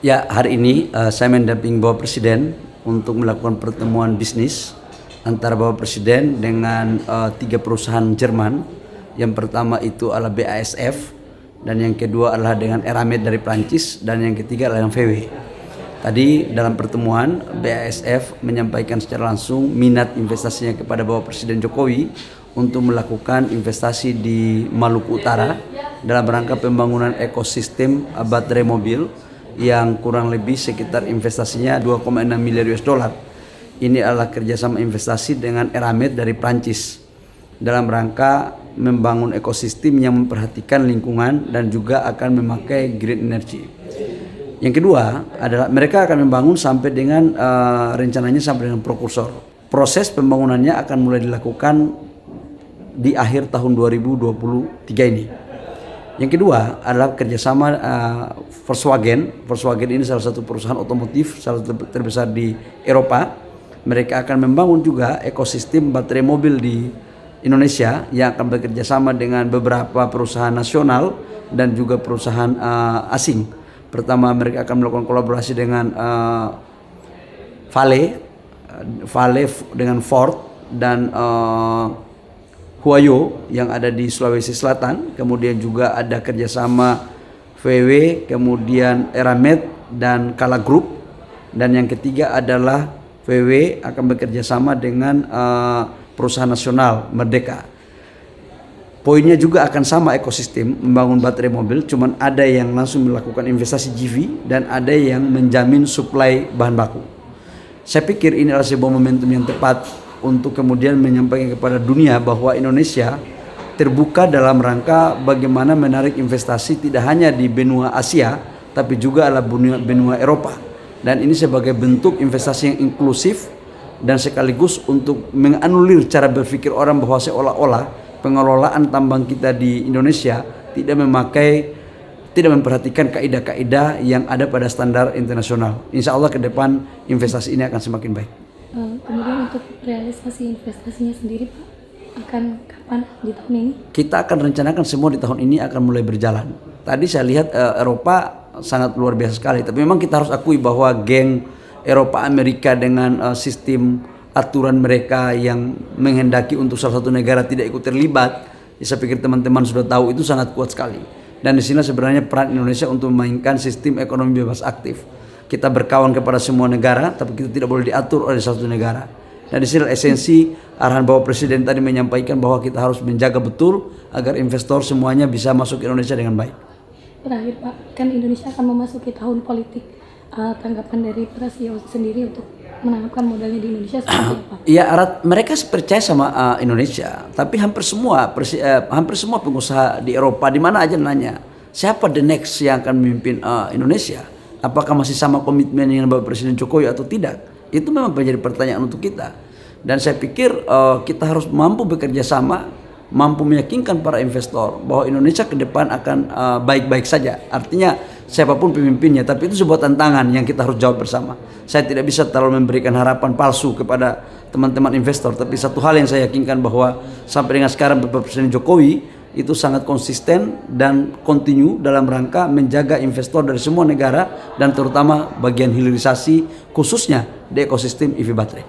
Ya, hari ini saya mendampingi Bapak Presiden untuk melakukan pertemuan bisnis antara Bapak Presiden dengan 3 perusahaan Jerman. Yang pertama itu adalah BASF, dan yang kedua adalah dengan Eramet dari Prancis, dan yang ketiga adalah yang VW. Tadi dalam pertemuan BASF menyampaikan secara langsung minat investasinya kepada Bapak Presiden Jokowi untuk melakukan investasi di Maluku Utara dalam rangka pembangunan ekosistem baterai mobil yang kurang lebih sekitar investasinya 2,6 miliar US dollar. Ini adalah kerjasama investasi dengan Eramet dari Prancis dalam rangka membangun ekosistem yang memperhatikan lingkungan dan juga akan memakai green energy. Yang kedua adalah mereka akan membangun sampai dengan rencananya sampai dengan prokursor. Proses pembangunannya akan mulai dilakukan di akhir tahun 2023 ini. Yang kedua adalah kerjasama Volkswagen. Volkswagen ini salah satu perusahaan otomotif salah satu terbesar di Eropa. Mereka akan membangun juga ekosistem baterai mobil di Indonesia yang akan bekerja sama dengan beberapa perusahaan nasional dan juga perusahaan asing. Pertama, mereka akan melakukan kolaborasi dengan Vale dengan Ford dan Huayo yang ada di Sulawesi Selatan. Kemudian juga ada kerjasama VW, kemudian Eramet dan Kala Group. Dan yang ketiga adalah VW akan bekerja sama dengan perusahaan nasional Merdeka. Poinnya juga akan sama ekosistem membangun baterai mobil, cuman ada yang langsung melakukan investasi GV dan ada yang menjamin suplai bahan baku. Saya pikir ini adalah sebuah momentum yang tepat untuk kemudian menyampaikan kepada dunia bahwa Indonesia terbuka dalam rangka bagaimana menarik investasi tidak hanya di benua Asia tapi juga adalah benua Eropa. Dan ini sebagai bentuk investasi yang inklusif dan sekaligus untuk menganulir cara berpikir orang bahwa seolah-olah pengelolaan tambang kita di Indonesia tidak memperhatikan kaidah-kaidah yang ada pada standar internasional. Insya Allah ke depan investasi ini akan semakin baik. Kemudian untuk realisasi investasinya sendiri Pak, akan kapan di tahun ini? Kita akan rencanakan semua di tahun ini akan mulai berjalan. Tadi saya lihat Eropa sangat luar biasa sekali, tapi memang kita harus akui bahwa geng Eropa Amerika dengan sistem aturan mereka yang menghendaki untuk salah satu negara tidak ikut terlibat, saya pikir teman-teman sudah tahu itu sangat kuat sekali. Dan di sini sebenarnya peran Indonesia untuk memainkan sistem ekonomi bebas aktif. Kita berkawan kepada semua negara, tapi kita tidak boleh diatur oleh satu negara. Dan di sini esensi arahan Bapak Presiden tadi menyampaikan bahwa kita harus menjaga betul agar investor semuanya bisa masuk ke Indonesia dengan baik. Terakhir Pak, kan Indonesia akan memasuki tahun politik. Tanggapan dari Presiden sendiri untuk menanamkan modalnya di Indonesia seperti apa? Iya, mereka percaya sama Indonesia, tapi hampir semua pengusaha di Eropa di mana aja nanya, siapa the next yang akan memimpin Indonesia? Apakah masih sama komitmen dengan Bapak Presiden Jokowi atau tidak? Itu memang menjadi pertanyaan untuk kita. Dan saya pikir kita harus mampu bekerja sama, mampu meyakinkan para investor bahwa Indonesia ke depan akan baik-baik saja. Artinya siapapun pemimpinnya, tapi itu sebuah tantangan yang kita harus jawab bersama. Saya tidak bisa terlalu memberikan harapan palsu kepada teman-teman investor, tapi satu hal yang saya yakinkan bahwa sampai dengan sekarang Bapak Presiden Jokowi itu sangat konsisten dan kontinu dalam rangka menjaga investor dari semua negara dan terutama bagian hilirisasi khususnya di ekosistem EV baterai.